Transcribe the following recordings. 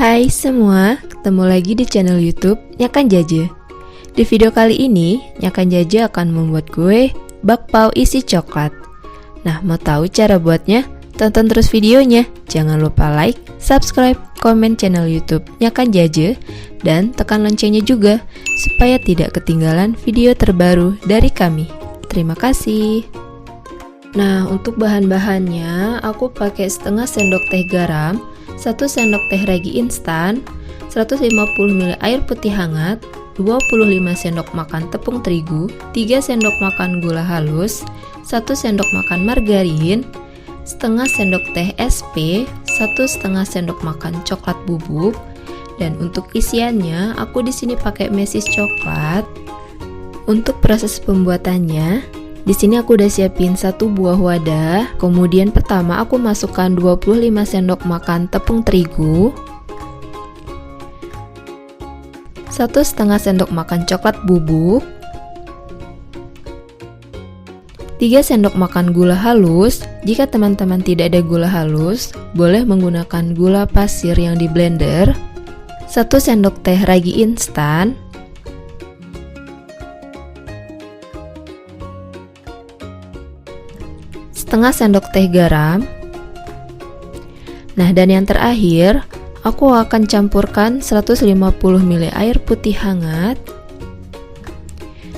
Hai semua, ketemu lagi di channel YouTube Nyakan Jaja. Di video kali ini, Nyakan Jaja akan membuat kue bakpao isi coklat. Nah, mau tahu cara buatnya? Tonton terus videonya. Jangan lupa like, subscribe, komen channel YouTube Nyakan Jaja, dan tekan loncengnya juga supaya tidak ketinggalan video terbaru dari kami. Terima kasih. Nah, untuk bahan-bahannya aku pakai setengah sendok teh garam, 1 sendok teh ragi instan, 150 ml air putih hangat, 25 sendok makan tepung terigu, 3 sendok makan gula halus, 1 sendok makan margarin, setengah sendok teh SP, 1,5 sendok makan coklat bubuk. Dan untuk isiannya, aku di sini pakai mesis coklat. Untuk proses pembuatannya, di sini aku udah siapin 1 buah wadah. Kemudian pertama aku masukkan 25 sendok makan tepung terigu, 1,5 sendok makan coklat bubuk, 3 sendok makan gula halus. Jika teman-teman tidak ada gula halus, boleh menggunakan gula pasir yang di blender, 1 sendok teh ragi instan, setengah sendok teh garam. Nah, dan yang terakhir, aku akan campurkan 150 ml air putih hangat.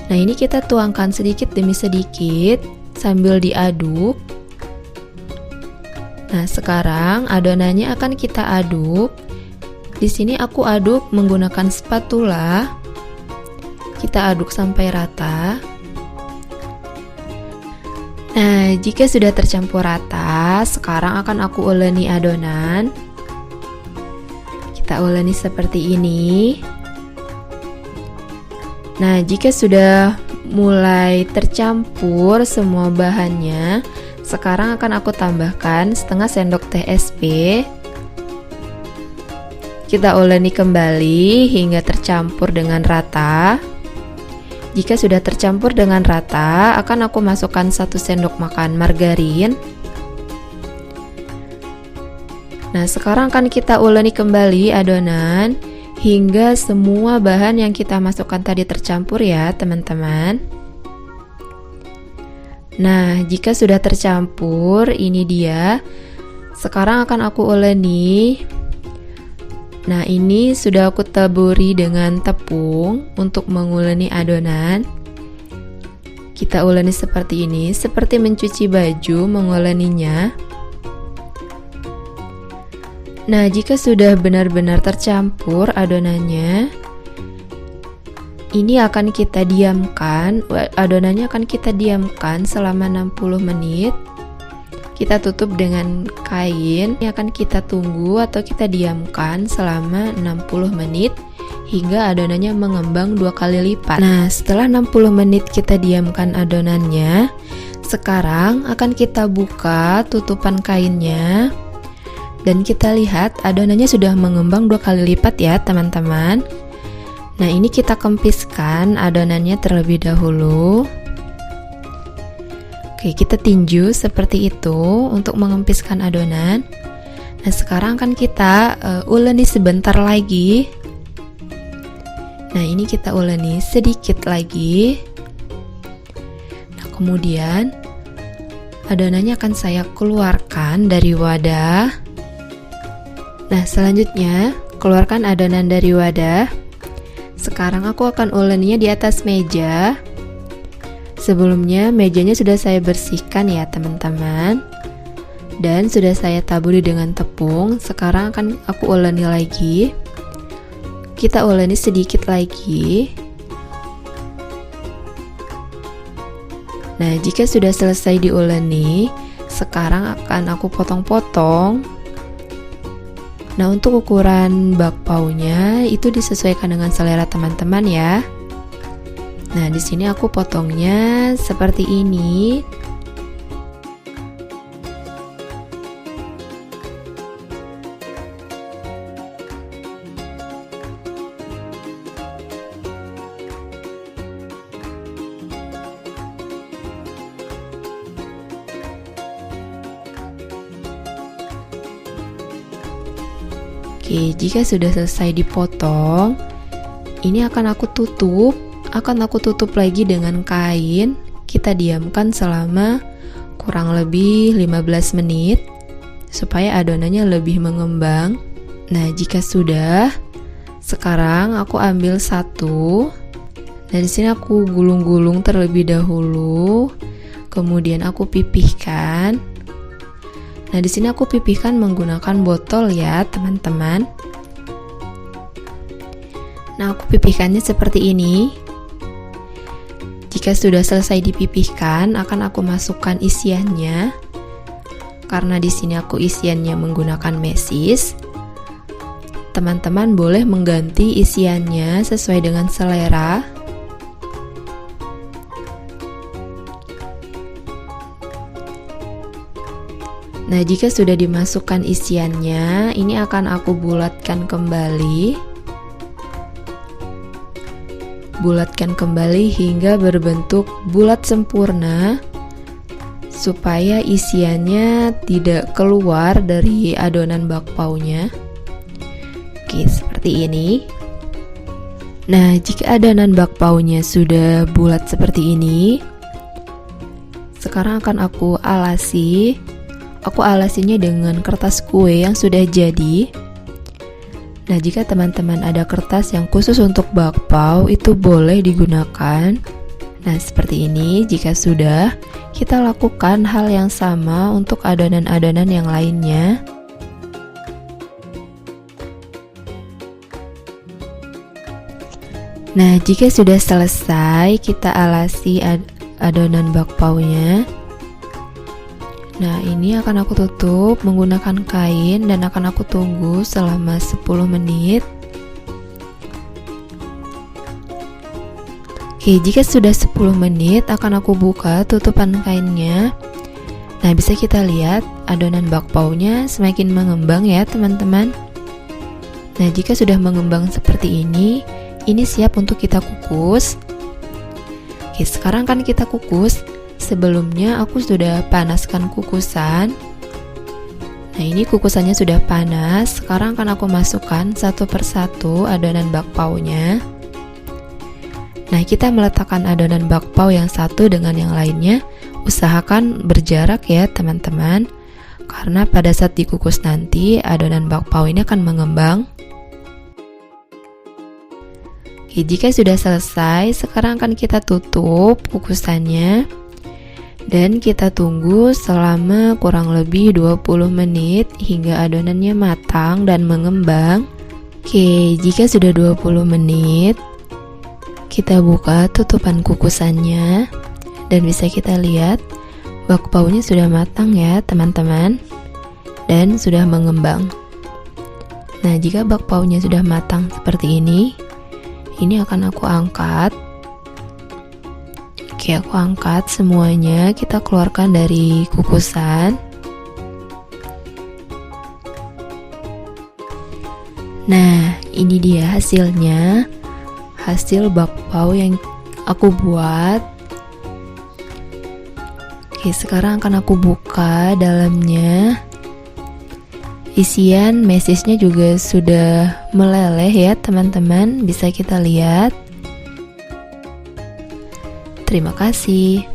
Nah, ini kita tuangkan sedikit demi sedikit sambil diaduk. Nah, sekarang adonannya akan kita aduk. Di sini aku aduk menggunakan spatula. Kita aduk sampai rata. Nah, jika sudah tercampur rata, sekarang akan aku uleni adonan. Kita uleni seperti ini. Nah, jika sudah mulai tercampur semua bahannya, sekarang akan aku tambahkan setengah sendok teh SP. Kita uleni kembali hingga tercampur dengan rata. Jika sudah tercampur dengan rata, akan aku masukkan 1 sendok makan margarin. Nah, sekarang akan kita uleni kembali adonan hingga semua bahan yang kita masukkan tadi tercampur ya, teman-teman. Nah, jika sudah tercampur, ini dia. Sekarang akan aku uleni. Nah, ini sudah aku taburi dengan tepung untuk menguleni adonan. Kita uleni seperti ini, seperti mencuci baju menguleninya. Nah, jika sudah benar-benar tercampur adonannya, ini akan kita diamkan, adonannya akan kita diamkan selama 60 menit. Kita tutup dengan kain. Ini akan kita tunggu atau kita diamkan selama 60 menit hingga adonannya mengembang 2 kali lipat. Nah, setelah 60 menit kita diamkan adonannya, sekarang akan kita buka tutupan kainnya dan kita lihat adonannya sudah mengembang 2 kali lipat ya, teman-teman. Nah, ini kita kempiskan adonannya terlebih dahulu. Oke, kita tinju seperti itu untuk mengempiskan adonan. Nah, sekarang akan kita uleni sebentar lagi. Nah, ini kita uleni sedikit lagi. Nah, kemudian adonannya akan saya keluarkan dari wadah. Nah, selanjutnya keluarkan adonan dari wadah. Sekarang aku akan uleninya di atas meja. Sebelumnya mejanya sudah saya bersihkan ya, teman-teman. Dan sudah saya taburi dengan tepung. Sekarang akan aku uleni lagi. Kita uleni sedikit lagi. Nah, jika sudah selesai diuleni, sekarang akan aku potong-potong. Nah, untuk ukuran bakpaonya itu disesuaikan dengan selera teman-teman ya. Nah, di sini aku potongnya seperti ini. Oke, jika sudah selesai dipotong, ini akan aku tutup lagi dengan kain. Kita diamkan selama kurang lebih 15 menit supaya adonannya lebih mengembang. Nah, jika sudah, sekarang aku ambil satu. Nah, di sini aku gulung-gulung terlebih dahulu. Kemudian aku pipihkan. Nah, di sini aku pipihkan menggunakan botol ya, teman-teman. Nah, aku pipihkannya seperti ini. Jika sudah selesai dipipihkan, akan aku masukkan isiannya. Karena di sini aku isiannya menggunakan mesis. Teman-teman boleh mengganti isiannya sesuai dengan selera. Nah, jika sudah dimasukkan isiannya, ini akan aku bulatkan kembali. Bulatkan kembali hingga berbentuk bulat sempurna, supaya isiannya tidak keluar dari adonan bakpaunya. Oke, seperti ini. Nah, jika adonan bakpaunya sudah bulat seperti ini, sekarang akan aku alasi. Aku alasinya dengan kertas kue yang sudah jadi. Nah, jika teman-teman ada kertas yang khusus untuk bakpao, itu boleh digunakan. Nah, seperti ini. Jika sudah, kita lakukan hal yang sama untuk adonan-adonan yang lainnya. Nah, jika sudah selesai, kita alasi adonan bakpaonya. Nah, ini akan aku tutup menggunakan kain dan akan aku tunggu selama 10 menit. Oke, jika sudah 10 menit akan aku buka tutupan kainnya. Nah, bisa kita lihat adonan bakpaonya semakin mengembang ya, teman-teman. Nah, jika sudah mengembang seperti ini siap untuk kita kukus. Oke, sekarang kan kita kukus. Sebelumnya aku sudah panaskan kukusan. Nah, ini kukusannya sudah panas. Sekarang akan aku masukkan satu persatu adonan bakpaonya. Nah, kita meletakkan adonan bakpao yang satu dengan yang lainnya. Usahakan berjarak ya, teman-teman. Karena pada saat dikukus nanti adonan bakpao ini akan mengembang. Oke, jika sudah selesai, sekarang akan kita tutup kukusannya. Dan kita tunggu selama kurang lebih 20 menit hingga adonannya matang dan mengembang. Oke, jika sudah 20 menit, kita buka tutupan kukusannya. Dan bisa kita lihat bakpaonya sudah matang ya, teman-teman. Dan sudah mengembang. Nah, jika bakpaonya sudah matang seperti ini akan aku angkat. Oke, aku angkat semuanya, kita keluarkan dari kukusan. Nah, ini dia hasilnya. Hasil bakpao yang aku buat. Oke, sekarang akan aku buka dalamnya. Isian mesisnya juga sudah meleleh ya, teman-teman. Bisa kita lihat. Terima kasih.